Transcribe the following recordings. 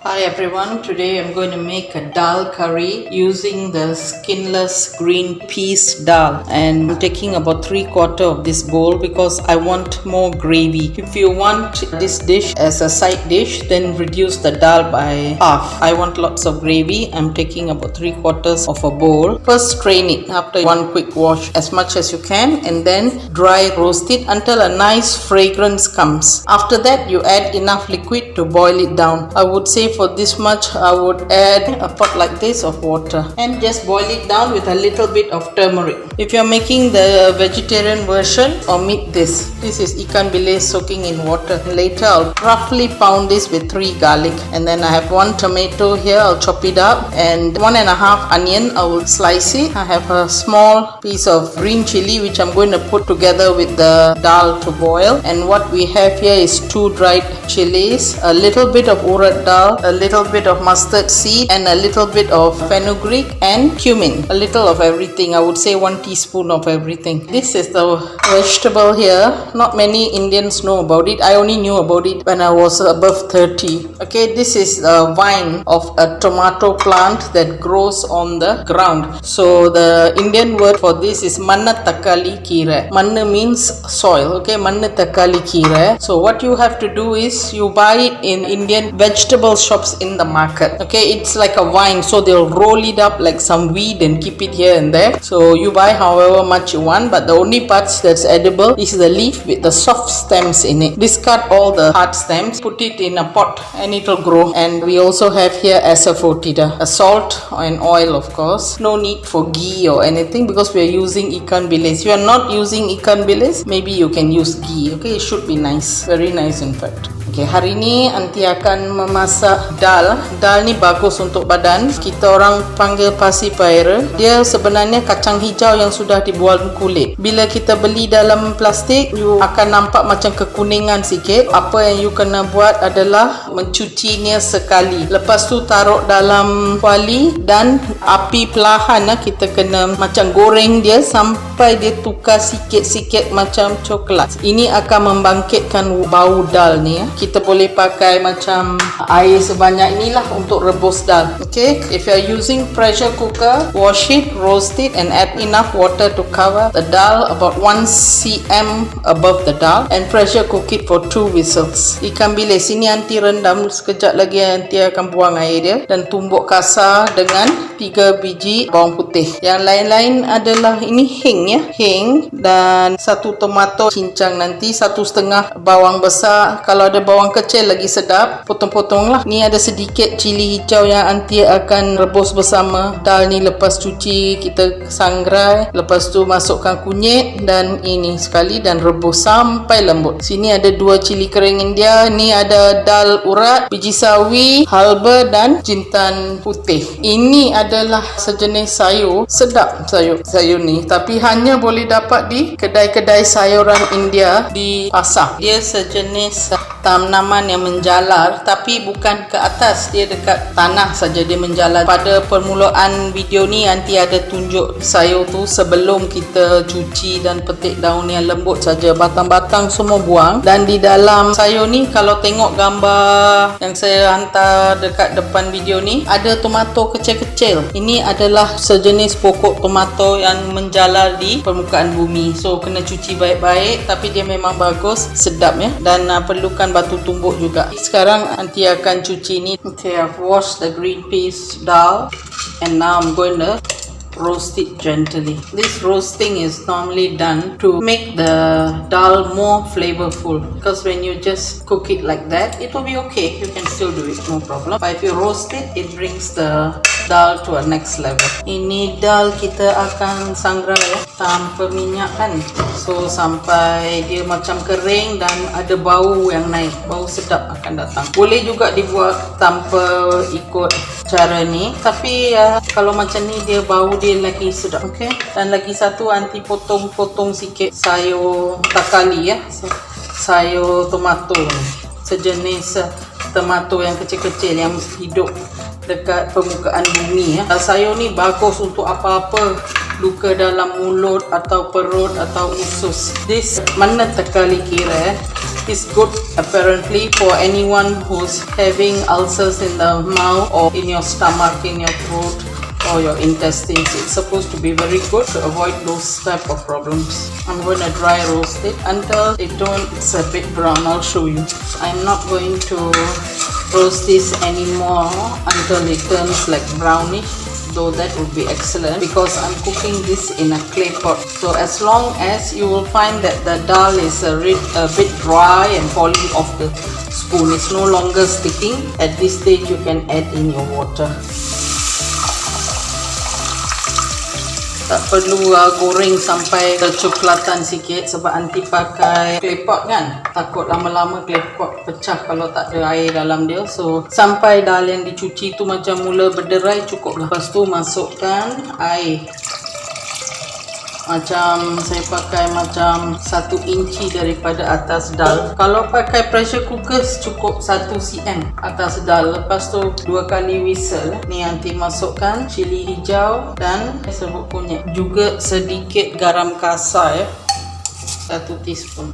Hi everyone, today I'm going to make a dal curry using the skinless green peas dal, and I'm taking about 3/4 of this bowl because I want more gravy. If you want this dish as a side dish, then reduce the dal by half. I want lots of gravy. I'm taking about 3/4 of a bowl. First strain it after one quick wash as much as you can, and then dry roast it until a nice fragrance comes. After that you add enough liquid to boil it down. I would say for this much I would add a pot like this of water and just boil it down with a little bit of turmeric. If you're making the vegetarian version, omit this. This is ikan bilis soaking in water. Later I'll roughly pound this with 3 garlic, and then I have 1 tomato here. I'll chop it up, and 1.5 onion. I will slice it. I have a small piece of green chili which I'm going to put together with the dal to boil, and what we have here is 2 dried chilies, a little bit of urad dal, a little bit of mustard seed, and a little bit of fenugreek and cumin. A little of everything. I would say 1 teaspoon of everything. This is the vegetable here. Not many Indians know about it. I only knew about it when I was above 30. Okay, this is a vine of a tomato plant that grows on the ground. So the Indian word for this is manna takali kira. Manna means soil. Okay, manna takali kira. So what you have to do is you buy it in Indian vegetable shops in the market. Okay, it's like a vine, so they'll roll it up like some weed and keep it here and there. So you buy however much you want, but the only parts that's edible is the leaf with the soft stems in it. Discard all the hard stems, put it in a pot and it'll grow. And we also have here asafoetida, a salt and oil, of course. No need for ghee or anything because we are using ikan bilis. If you are not using ikan bilis, maybe you can use ghee. Okay, it should be nice, very nice in fact. Okay, hari ni Aunty akan memasak dal. Dal ni bagus untuk badan. Kita orang panggil pasi paira. Dia sebenarnya kacang hijau yang sudah dibuang kulit. Bila kita beli dalam plastik, you akan nampak macam kekuningan sikit. Apa yang you kena buat adalah mencucinya sekali. Lepas tu taruh dalam kuali dan api perlahan. Kita kena macam goreng dia sampai dia tukar sikit-sikit macam coklat. Ini akan membangkitkan bau dal ni. Kita boleh pakai macam air sebanyak inilah untuk rebus dal. Okay, if you are using pressure cooker, wash it, roast it, and add enough water to cover the dal about 1 cm above the dal, and pressure cook it for 2 whistles. Ikan bilis ini Aunty rendam sekejap lagi. Aunty akan buang air dia dan tumbuk kasar dengan 3 biji bawang putih. Yang lain-lain adalah ini hing ya, hing, dan 1 tomato cincang, nanti 1/2 bawang besar. Kalau ada bawang kecil lagi sedap, potong-potong lah. Ni ada sedikit cili hijau yang Aunty akan rebus bersama dal ni. Lepas cuci kita sangrai, lepas tu masukkan kunyit dan ini sekali dan rebus sampai lembut. Sini ada 2 cili kering India. Ni ada dal urat, biji sawi, halba dan jintan putih. Ini adalah sejenis sayur. Sedap sayur ni, tapi hanya boleh dapat di kedai-kedai sayuran India di pasar. Dia sejenis tanaman yang menjalar, tapi bukan ke atas, dia dekat tanah saja dia menjalar. Pada permulaan video ni Aunty ada tunjuk sayur tu sebelum kita cuci dan petik daun yang lembut saja. Batang-batang semua buang. Dan di dalam sayur ni, kalau tengok gambar yang saya hantar dekat depan video ni, ada tomato kecil-kecil. Ini adalah sejenis pokok tomato yang menjalar di permukaan bumi. So kena cuci baik-baik, tapi dia memang bagus, sedap ya, dan perlukan batu tumbuk juga. Sekarang Aunty akan cuci ni. Okay, I've washed the green peas dal, and now I'm going to roast it gently. This roasting is normally done to make the dal more flavorful, because when you just cook it like that, it will be okay. You can still do it, no problem. But if you roast it, it brings the dal to a next level. Ini dal kita akan sangrai ya, tanpa minyak kan. So sampai dia macam kering dan ada bau yang naik, bau sedap akan datang. Boleh juga dibuat tanpa ikut cara ni, tapi kalau macam ni dia bau dia lagi sedap. Okay, dan lagi satu Aunty potong-potong sikit sayur takali ya, sayur tomato ni. Sejenis tomato yang kecil-kecil yang hidup dekat permukaan bumi ya. Sayur ni bagus untuk apa-apa luka dalam mulut atau perut atau usus. This manna takali kira is good apparently for anyone who's having ulcers in the mouth or in your stomach, in your throat or your intestines. It's supposed to be very good to avoid those type of problems. I'm going to dry roast it until it's a bit brown. I'll show you. I'm not going to roast this anymore until it turns like brownish, though that would be excellent because I'm cooking this in a clay pot. So as long as you will find that the dal is a bit dry and falling off the spoon, it's no longer sticking, at this stage you can add in your water. Tak perlu goreng sampai kecoklatan sikit sebab aunty pakai clay pot kan. Takut lama-lama clay pot pecah kalau tak ada air dalam dia. So sampai dal yang dicuci tu macam mula berderai cukup lah. Lepas tu masukkan air. Macam saya pakai macam 1 inci daripada atas dal. Kalau pakai pressure cooker cukup 1 cm atas dal. Lepas tu 2 kali whistle. Ni nanti masukkan cili hijau dan serbuk kunyit. Juga sedikit garam kasar 1 teaspoon.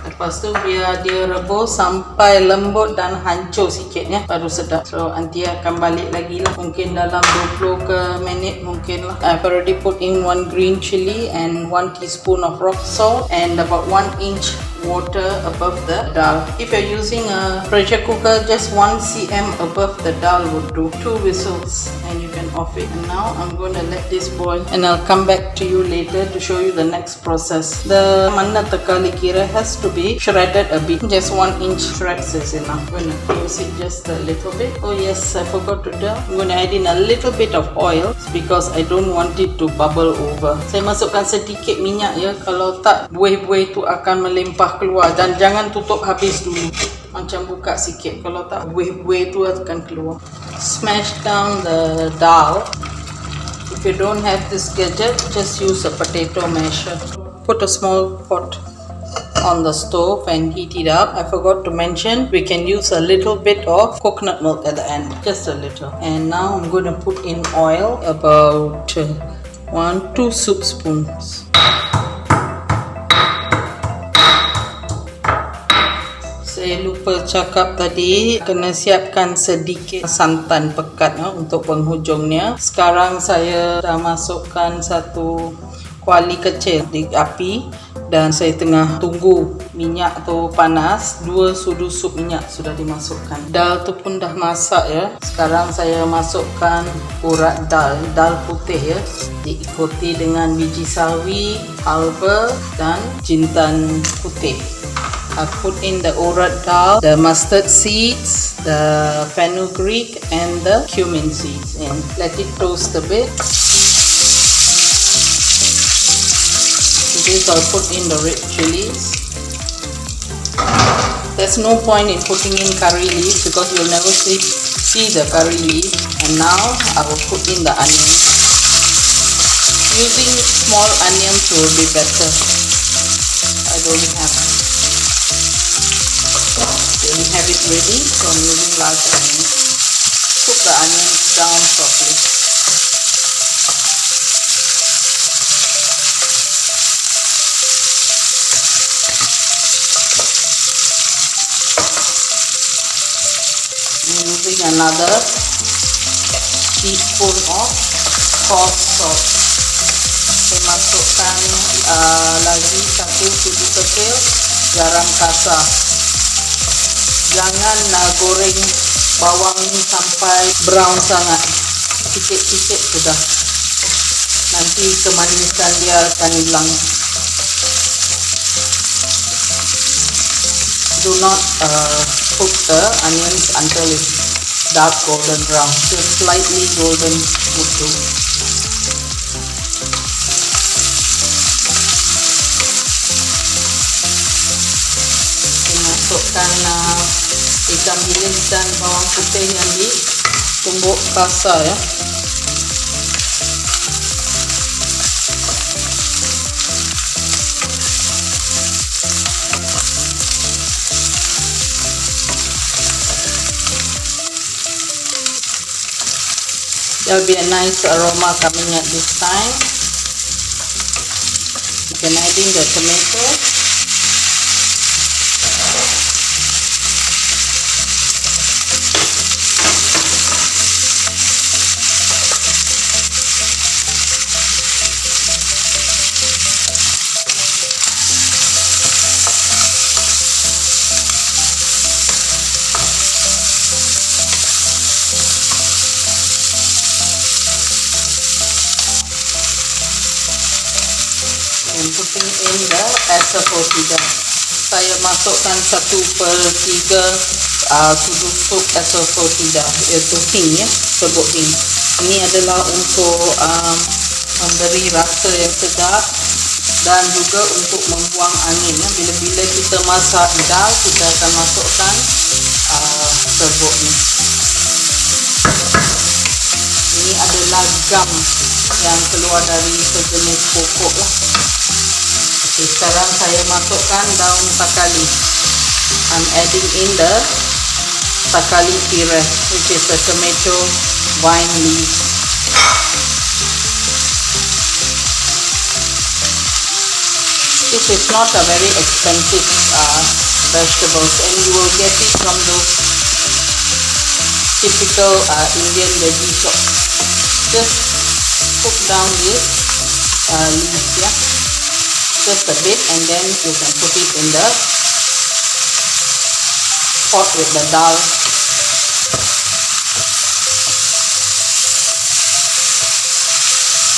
Lepas tu biar dia rebus sampai lembut dan hancur sikit ya, baru sedap. So aunty akan balik lagi lah, mungkin dalam 20 ke minit mungkin lah. I've already put in 1 green chili and 1 teaspoon of rock salt and about 1 inch water above the dal. If you're using a pressure cooker, just 1 cm above the dal would do. 2 whistles and you can off it. And now I'm going to let this boil and I'll come back to you later to show you the next process. The manna takali kira has to be shredded a bit. Just 1 inch shreds is enough. I'm going to use it just a little bit. Oh yes, I forgot to tell. I'm going to add in a little bit of oil because I don't want it to bubble over. Saya masukkan sedikit minyak ya, kalau tak buih-buih tu akan melimpah keluar, dan jangan tutup habis dulu. Macam buka sikit, kalau tak buih-buih tu akan keluar. Smash down the dal. If you don't have this gadget, just use a potato masher. Put a small pot on the stove and heat it up. I forgot to mention we can use a little bit of coconut milk at the end, just a little. And now I'm going to put in oil, about 1-2 soup spoons. Saya lupa cakap tadi, kena siapkan sedikit santan pekat untuk penghujungnya. Sekarang saya dah masukkan 1 kuali kecil di api dan saya tengah tunggu minyak tu panas. 2 sudu sup minyak sudah dimasukkan. Dal tu pun dah masak ya. Sekarang saya masukkan urat dal putih ya. Diikuti dengan biji sawi, halva dan jintan putih. I put in the urat dal, the mustard seeds, the fenugreek and the cumin seeds, and let it toast a bit. To this I'll put in the red chilies. There's no point in putting in curry leaves because you'll never see the curry leaves. And now I will put in the onions. Using small onions will be better. I don't have it ready, so I'm using large onions. Cook the onions down properly. I'm using another teaspoon of coarse salt. Saya masukkan lagi 1 sudu kecil garam kasar. Jangan goreng bawang ni sampai brown sangat, sikit-sikit sudah, nanti kemanisan dia akan hilang. Do not cook the onions until it's dark golden brown, just slightly golden would do. Masukkan ikan bilis dan bawang putih yang ditumbuk kasar ya. There'll be a nice aroma coming at this time. can add in the tomato. And putting in the asafoetida. Saya masukkan 1/3 sudu sup asafoetida, iaitu hing ya, serbuk hing. Ini adalah untuk memberi rasa yang sedap dan juga untuk membuang angin ya. Bila-bila kita masak dal, kita akan masukkan serbuk ni. Ini adalah gam yang keluar dari sejenis pokok lah. Okay, sekarang saya masukkan daun takali. I'm adding in the takali pire, which is the tomato vine leaves. This is not a very expensive vegetables, and you will get it from those typical Indian veggie shop. Just cook down this leaves, yeah, just a bit, and then you can put it in the pot with the dal.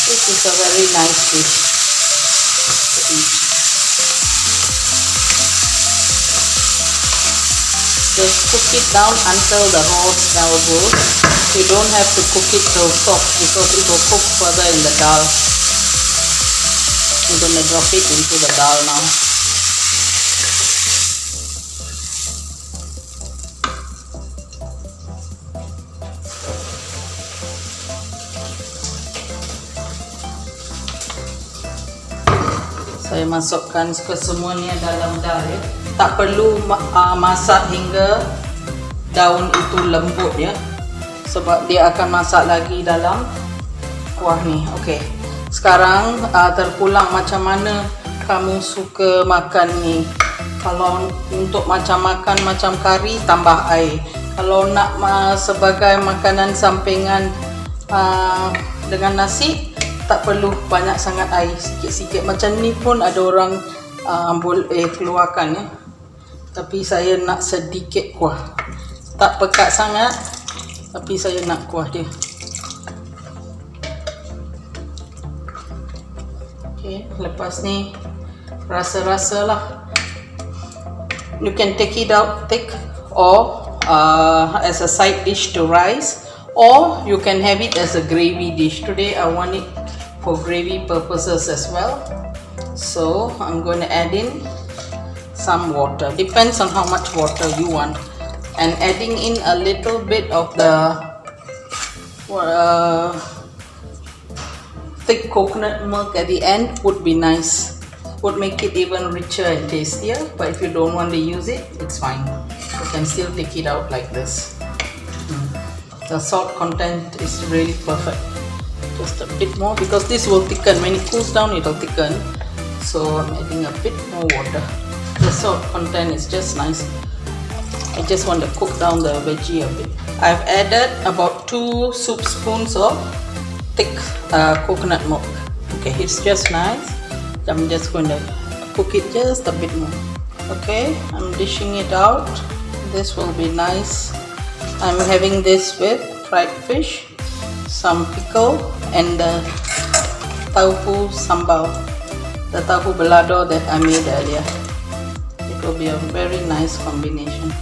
This is a very nice dish to eat. Just cook it down until the raw smell goes. You don't have to cook it till soft because it will cook further in the dal. I'm going to drop it into the dal now. Saya masukkan kesemuanya dalam dal ya. Tak perlu masak hingga daun itu lembut ya, sebab dia akan masak lagi dalam kuah ni. Okey. Sekarang terpulang macam mana kamu suka makan ni. Kalau untuk makan macam kari, tambah air. Kalau nak sebagai makanan sampingan dengan nasi, tak perlu banyak sangat air, sikit-sikit. Macam ni pun ada orang boleh keluarkan ya. Tapi saya nak sedikit kuah. Tak pekat sangat, tapi saya nak kuah dia. Okay, lepas ni rasa-rasa lah. You can take it out thick or as a side dish to rice, or you can have it as a gravy dish. Today I want it for gravy purposes as well. So I'm going to add in some water. Depends on how much water you want. And adding in a little bit of the thick coconut milk at the end would be nice. Would make it even richer and tastier. But if you don't want to use it, it's fine. You can still take it out like this. The salt content is really perfect. Just a bit more because this will thicken. When it cools down, it will thicken. So I'm adding a bit more water. The salt content is just nice. I just want to cook down the veggie a bit. I've added about 2 soup spoons of thick coconut milk. Okay, it's just nice. I'm just going to cook it just a bit more. Okay, I'm dishing it out. This will be nice. I'm having this with fried fish, some pickle, and the tauhu sambal, the tauhu balado that I made earlier. It will be a very nice combination.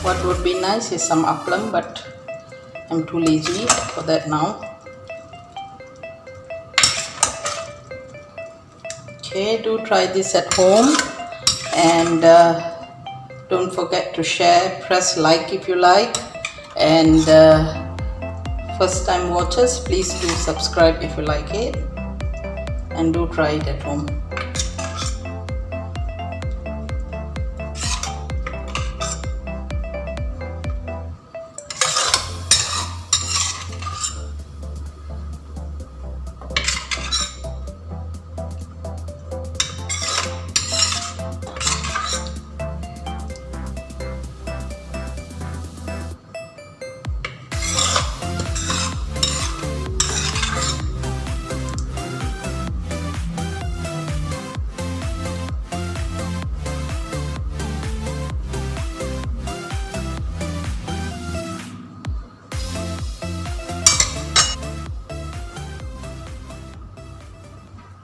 What would be nice is some appam, but I'm too lazy for that now. Okay, do try this at home, and don't forget to share, press like if you like, and first time watchers, please do subscribe if you like it, and do try it at home.